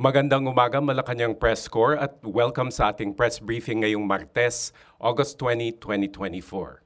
Magandang umaga, Malacañang Press Corps at welcome sa ating press briefing ngayong Martes, August 20, 2024.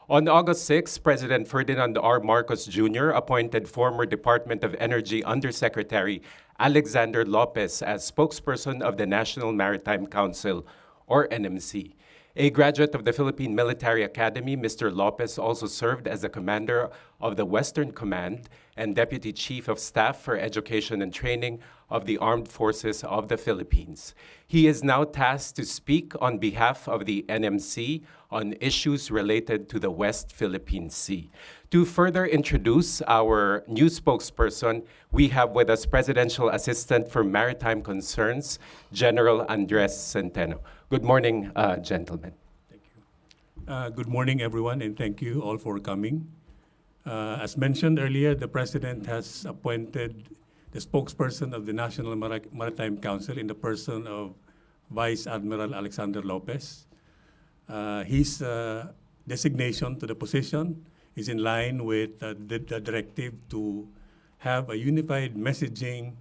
On August 6, President Ferdinand R. Marcos Jr. appointed former Department of Energy Undersecretary Alexander Lopez as spokesperson of the National Maritime Council, or NMC. A graduate of the Philippine Military Academy, Mr. Lopez also served as the commander of the Western Command and Deputy Chief of Staff for Education and Training of the Armed Forces of the Philippines. He is now tasked to speak on behalf of the NMC on issues related to the West Philippine Sea. To further introduce our new spokesperson, we have with us Presidential Assistant for Maritime Concerns, General Andres Centino. Good morning, gentlemen. Thank you. Good morning, everyone, and thank you all for coming. As mentioned earlier, the President has appointed the spokesperson of the National Maritime Council in the person of Vice Admiral Alexander Lopez. His designation to the position is in line with the directive to have a unified messaging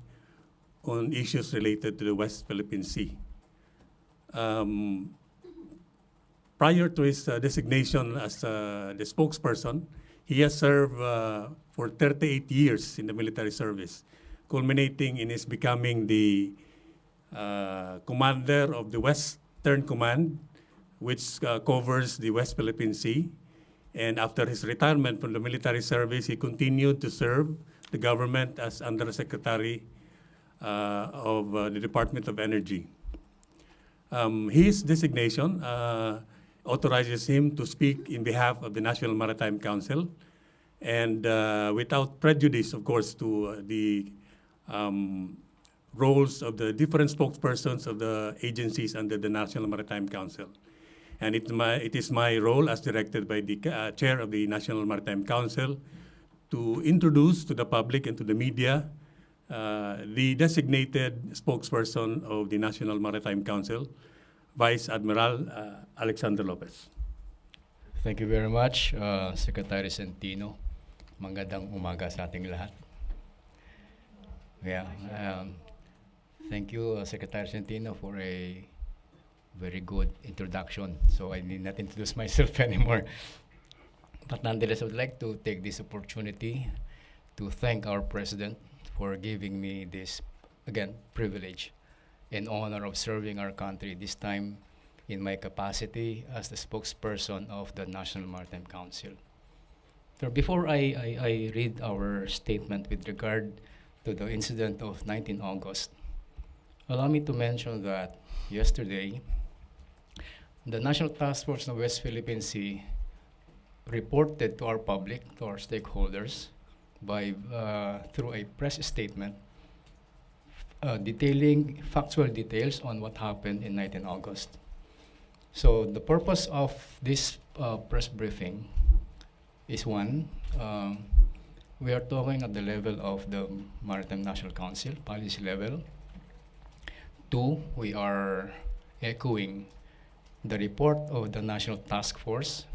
on issues related to the West Philippine Sea. Prior to his designation as the spokesperson, he has served for 38 years in the military service, culminating in his becoming the commander of the Western Command, which covers the West Philippine Sea. And after his retirement from the military service, he continued to serve the government as Undersecretary of the Department of Energy. His designation authorizes him to speak in behalf of the National Maritime Council and without prejudice, of course, to the roles of the different spokespersons of the agencies under the National Maritime Council. And it is my role as directed by the chair of the National Maritime Council to introduce to the public and to the media the designated spokesperson of the National Maritime Council, Vice Admiral Alexander Lopez. Thank you very much, Secretary Centino. Magandang umaga sa ating lahat. Thank you, Secretary Centino, for a very good introduction. So I need not introduce myself anymore. But nonetheless, I would like to take this opportunity to thank our President for giving me this, again, privilege and honor of serving our country, this time in my capacity as the spokesperson of the National Maritime Council. So before I read our statement with regard to the incident of 19 August, allow me to mention that yesterday, the National Task Force of West Philippine Sea reported to our public, to our stakeholders, through a press statement detailing factual details on what happened in 19 August. So the purpose of this press briefing is one, we are talking at the level of the Maritime National Council, policy level. Two, we are echoing the report of the National Task Force.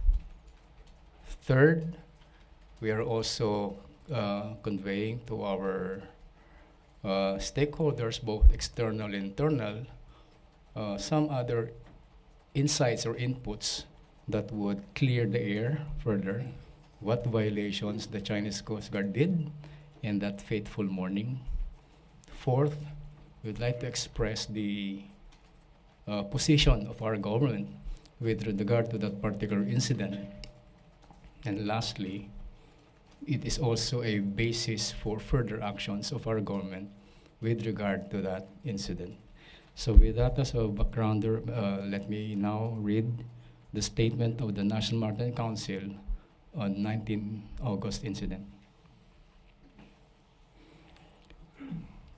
Third, we are also conveying to our stakeholders, both external and internal, some other insights or inputs that would clear the air further what violations the Chinese Coast Guard did in that fateful morning. Fourth, we'd like to express the position of our government with regard to that particular incident. And lastly, it is also a basis for further actions of our government with regard to that incident. So with that as a backgrounder, let me now read the statement of the National Maritime Council on 19 August incident.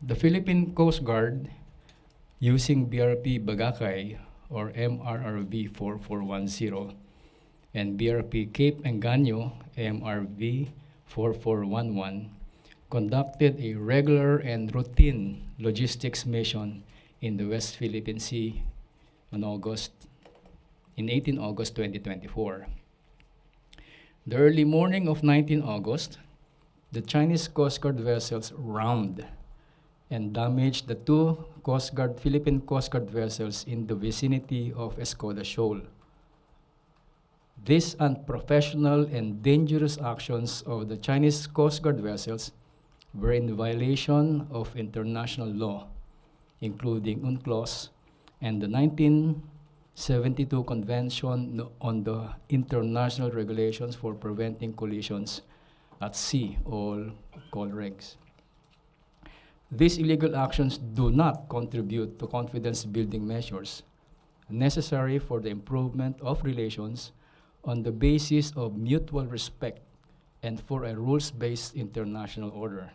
The Philippine Coast Guard, using BRP Bagakay or MRRV 4410 and BRP Cape Engaño MRV 4411, conducted a regular and routine logistics mission in the West Philippine Sea on 18 August 2024. The early morning of 19 August, the Chinese Coast Guard vessels round and damaged the two Philippine Coast Guard vessels in the vicinity of Escoda Shoal. These unprofessional and dangerous actions of the Chinese Coast Guard vessels were in violation of international law, including UNCLOS and the 1972 Convention on the International Regulations for Preventing Collisions at Sea, all called regs. These illegal actions do not contribute to confidence-building measures necessary for the improvement of relations on the basis of mutual respect and for a rules-based international order.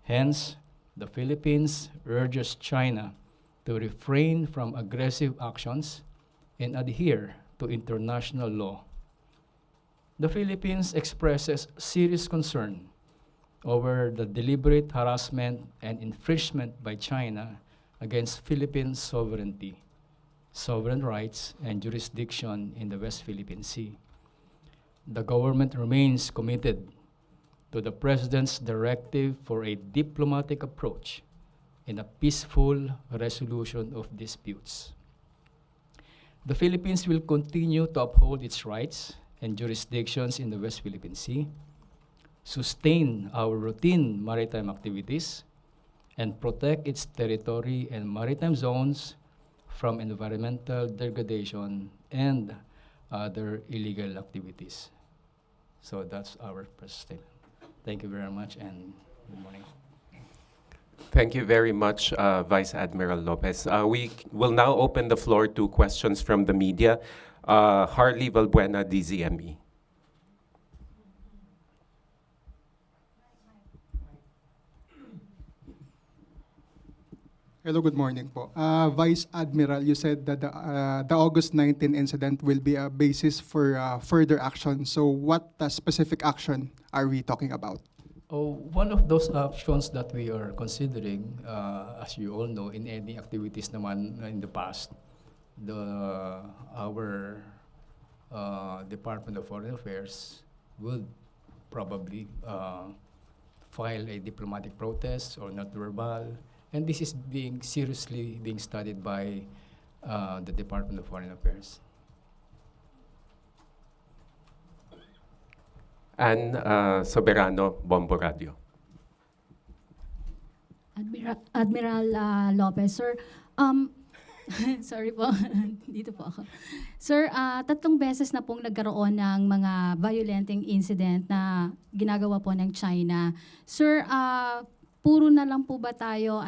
Hence, the Philippines urges China to refrain from aggressive actions and adhere to international law. The Philippines expresses serious concern over the deliberate harassment and infringement by China against Philippine sovereignty, sovereign rights, and jurisdiction in the West Philippine Sea. The government remains committed to the President's directive for a diplomatic approach in a peaceful resolution of disputes. The Philippines will continue to uphold its rights and jurisdictions in the West Philippine Sea, sustain our routine maritime activities, and protect its territory and maritime zones from environmental degradation and other illegal activities. So that's our press statement. Thank you very much and good morning. Thank you very much, Vice Admiral Lopez. We will now open the floor to questions from the media. Harley Valbuena, DZME. Hello, good morning po. Vice Admiral, you said that the August 19 incident will be a basis for further action. So what specific action are we talking about? One of those options that we are considering, as you all know, in any activities naman in the past, our Department of Foreign Affairs would probably file a diplomatic protest or not verbal, and this is seriously being studied by the Department of Foreign Affairs. And Soberano, Bombo Radio. Admiral Lopez, sir. Sorry po, dito po ako. Sir, 3 beses na pong nagkaroon ng mga violenting incident na ginagawa po ng China. Sir, puro na lang po ba tayo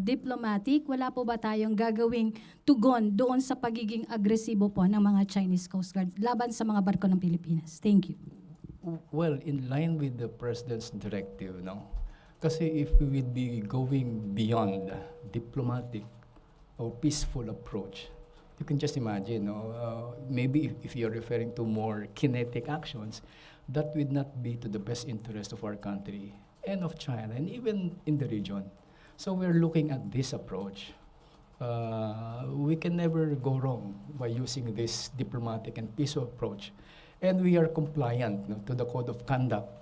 diplomatic? Wala po ba tayong gagawing tugon doon sa pagiging agresibo po ng mga Chinese Coast Guard laban sa mga barko ng Pilipinas? Thank you. Well, in line with the President's directive, no? Kasi if we would be going beyond diplomatic or peaceful approach, you can just imagine, maybe if you're referring to more kinetic actions, that would not be to the best interest of our country and of China and even in the region. So we're looking at this approach. We can never go wrong by using this diplomatic and peaceful approach. And we are compliant to the code of conduct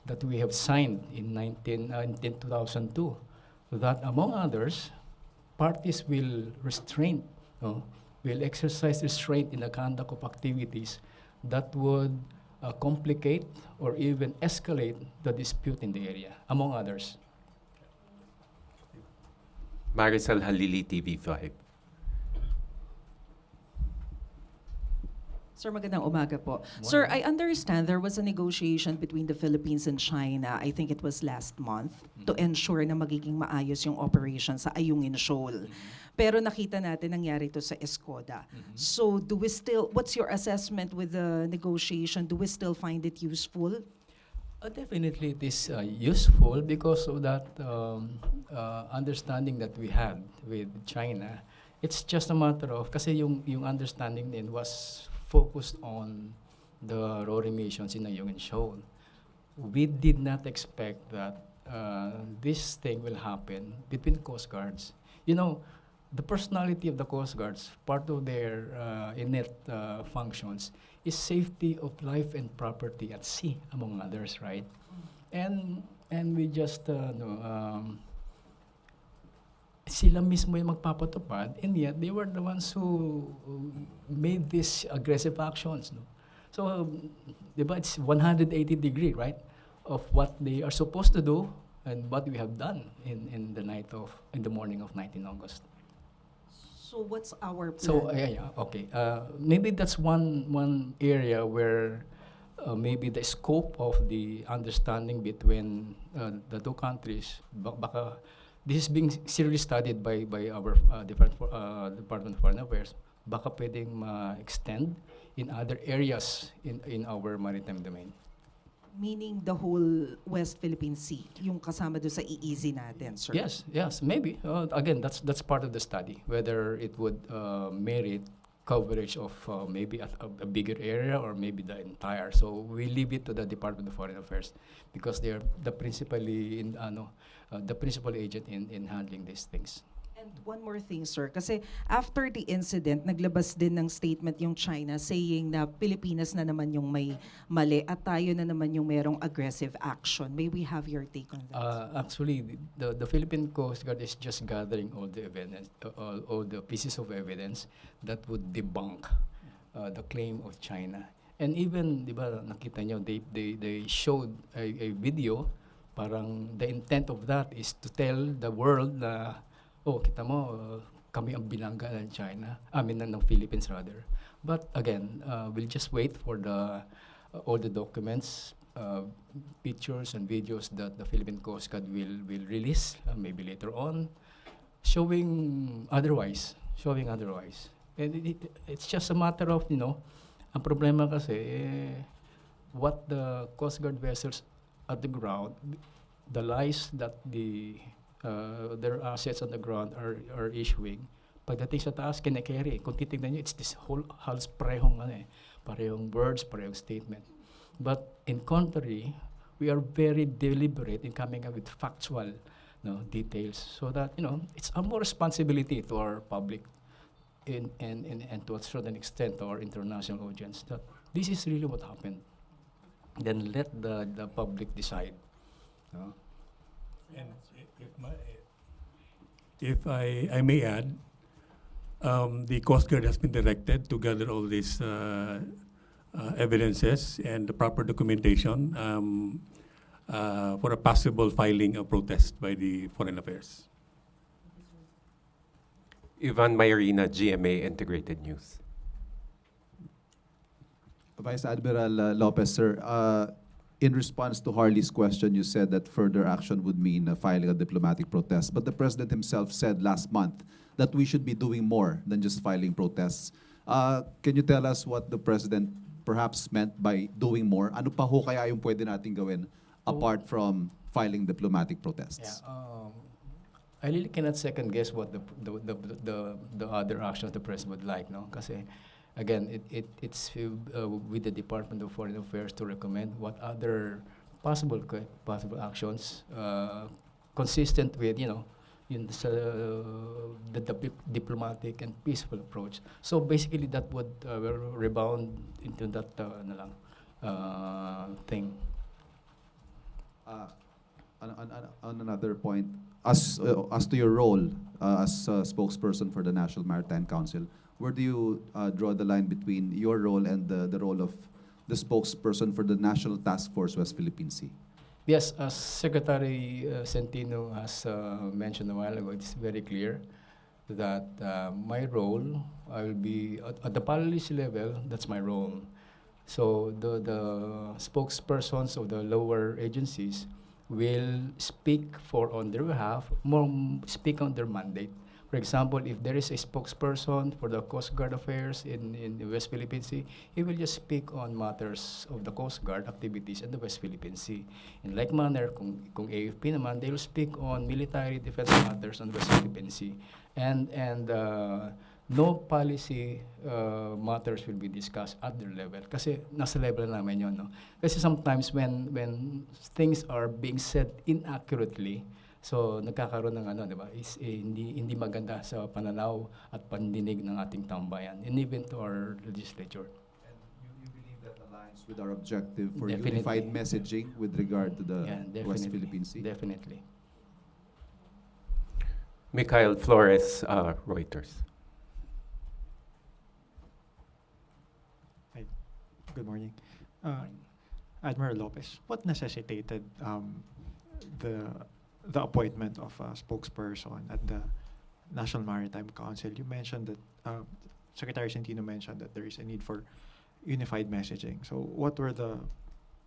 that we have signed in 2002, that among others, parties will exercise restraint in the conduct of activities that would complicate or even escalate the dispute in the area, among others. Maricel Halili, TV5. Sir, magandang umaga po. Sir, I understand there was a negotiation between the Philippines and China, I think it was last month, to ensure na magiging maayos yung operation sa Ayungin Shoal. Pero nakita natin nangyari to sa Escoda. So what's your assessment with the negotiation? Do we still find it useful? Definitely it is useful because of that understanding that we had with China. It's just a matter of, kasi yung understanding din was focused on the road emissions in Ayungin Shoal. We did not expect that this thing will happen between Coast Guards. You know, the personality of the Coast Guards, part of their innate functions, is safety of life and property at sea, among others, right? And we just sila mismo yung magpapatupad, and yet they were the ones who made these aggressive actions. No? So, di ba, it's 180-degree, right, of what they are supposed to do and what we have done in the morning of 19 August. So what's our plan? So, okay. Maybe that's one area where maybe the scope of the understanding between the two countries, baka this is being seriously studied by our Department of Foreign Affairs, baka pwedeng ma-extend in other areas in our maritime domain. Meaning the whole West Philippine Sea, yung kasama doon sa EEZ natin, sir? Yes, maybe. Again, that's part of the study, whether it would merit coverage of maybe a bigger area or maybe the entire. So we leave it to the Department of Foreign Affairs because they are the principal agent in handling these things. And one more thing, sir, kasi after the incident, naglabas din ng statement yung China saying na Pilipinas na naman yung may mali at tayo na naman yung merong aggressive action. May we have your take on that? Actually, the Philippine Coast Guard is just gathering all the evidence, all the pieces of evidence that would debunk the claim of China. And even, di ba, nakita nyo, they showed a video, parang the intent of that is to tell the world na kita mo, kami ang binangga ng China, ng Philippines rather. But again, we'll just wait for all the documents, pictures and videos that the Philippine Coast Guard will release, maybe later on, showing otherwise. And it's just a matter of, ang problema kasi, what the Coast Guard vessels at the ground, the lies that their assets on the ground are issuing, pagdating sa taas, kine-carry. Kung titignan nyo, it's this whole halos parehong words, parehong statement. But in contrary, we are very deliberate in coming up with factual details so that, it's a more responsibility to our public and to a certain extent to our international audience that this is really what happened. Then let the public decide. And if I may add, the Coast Guard has been directed to gather all these evidences and the proper documentation for a possible filing of protest by the Foreign Affairs. Ivan Mayrina, GMA Integrated News. Vice Admiral Lopez, sir, in response to Harley's question, you said that further action would mean filing a diplomatic protest. But the President himself said last month that we should be doing more than just filing protests. Can you tell us what the President perhaps meant by doing more? Ano pa ho kaya yung pwede natin gawin apart from filing diplomatic protests? I really cannot second guess what the other actions the President would like, no? Kasi again, it's with the Department of Foreign Affairs to recommend what other possible actions consistent with the diplomatic and peaceful approach. So basically, that would rebound into that thing. On another point, as to your role as spokesperson for the National Maritime Council, where do you draw the line between your role and the role of the spokesperson for the National Task Force West Philippine Sea? Yes, as Secretary Centino has mentioned a while ago, it's very clear that my role, I will be at the policy level, that's my role. So the spokespersons of the lower agencies will speak on their behalf, speak on their mandate. For example, if there is a spokesperson for the Coast Guard affairs in the West Philippine Sea, he will just speak on matters of the Coast Guard activities in the West Philippine Sea. In like manner, kung AFP naman, they will speak on military defense matters on the West Philippine Sea. And no policy matters will be discussed at their level. Kasi nasa level namin yun, no? Kasi sometimes when things are being said inaccurately, so nagkakaroon ng di ba, is hindi maganda sa pananaw at pandinig ng ating tambayan, and even to our legislature. And you believe that aligns with our objective for Definitely. unified messaging with regard to the West Definitely. Philippine Sea? Definitely. Mikhail Flores, Reuters. Hi. Good morning. Admiral Lopez, what necessitated the appointment of a spokesperson at the National Maritime Council? You mentioned that Secretary Centino mentioned that there is a need for unified messaging. So what were the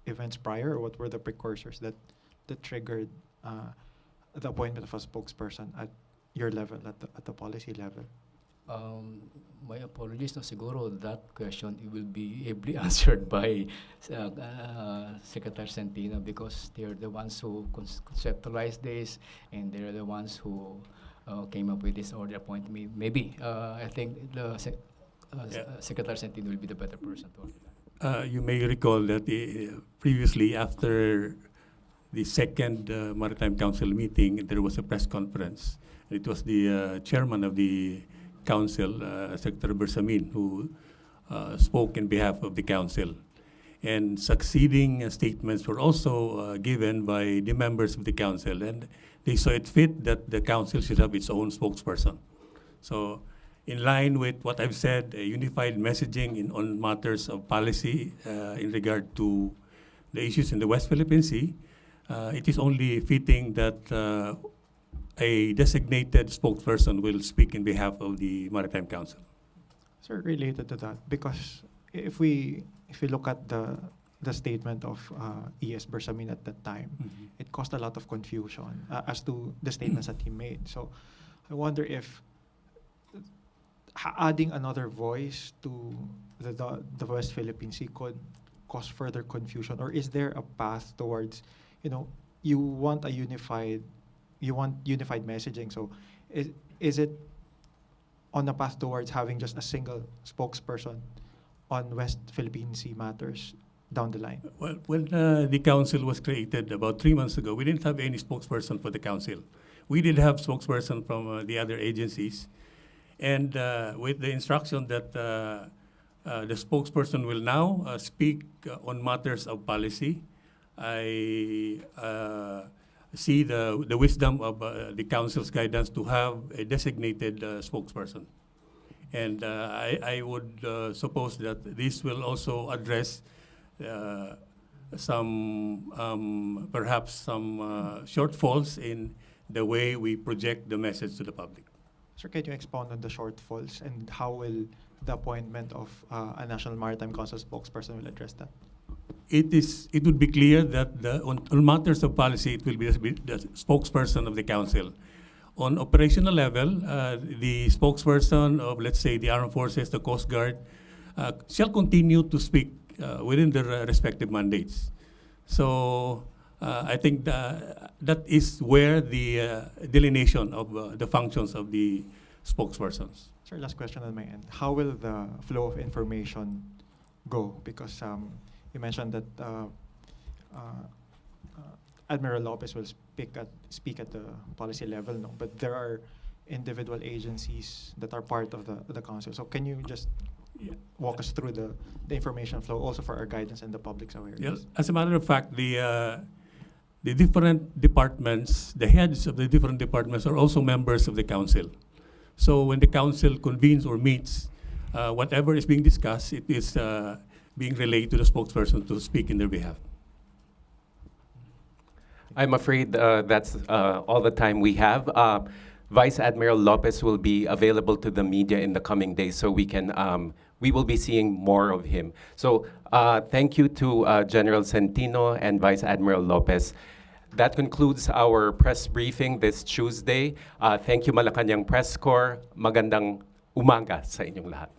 events prior, or what were the precursors that triggered the appointment of a spokesperson at your level, at the policy level? My apologies, no, siguro that question it will be ably answered by Secretary Centino, because they're the ones who conceptualized this, and they're the ones who came up with this order appointment. Maybe I think the Secretary Centino will be the better person to answer that. You may recall that previously, after the second Maritime Council meeting, there was a press conference. It was the chairman of the council, Secretary Bersamin, who spoke in behalf of the council. And succeeding statements were also given by the members of the council. And they saw it fit that the council should have its own spokesperson. So in line with what I've said, unified messaging on matters of policy in regard to the issues in the West Philippine Sea, it is only fitting that a designated spokesperson will speak in behalf of the Maritime Council. Sir, related to that, because if we look at the statement of E.S. Bersamin at that time, it caused a lot of confusion as to the statements that he made. So I wonder if adding another voice to the West Philippine Sea could cause further confusion, or is there a path towards, you want unified messaging? So is it on a path towards having just a single spokesperson on West Philippine Sea matters down the line? Well, when the council was created about 3 months ago, we didn't have any spokesperson for the council. We did have spokesperson from the other agencies. And with the instruction that the spokesperson will now speak on matters of policy, I see the wisdom of the council's guidance to have a designated spokesperson. And I would suppose that this will also address perhaps some shortfalls in the way we project the message to the public. Sir, can you expound on the shortfalls, and how will the appointment of a National Maritime Council spokesperson will address that? It would be clear that on matters of policy, it will be the spokesperson of the council. On operational level, the spokesperson of, let's say, the Armed Forces, the Coast Guard, shall continue to speak within their respective mandates. So I think that is where the delineation of the functions of the spokespersons. Sir, last question on my end. How will the flow of information go? Because you mentioned that Admiral Lopez will speak at the policy level, no? But there are individual agencies that are part of the council. So can you just walk us through the information flow also for our guidance and the public's awareness? Yes. As a matter of fact, the different departments, the heads of the different departments are also members of the council. So when the council convenes or meets, whatever is being discussed, it is being relayed to the spokesperson to speak in their behalf. I'm afraid that's all the time we have. Vice Admiral Lopez will be available to the media in the coming days, so we will be seeing more of him. So thank you to General Centino and Vice Admiral Lopez. That concludes our press briefing this Tuesday. Thank you, Malacañang Press Corps. Magandang umaga sa inyong lahat.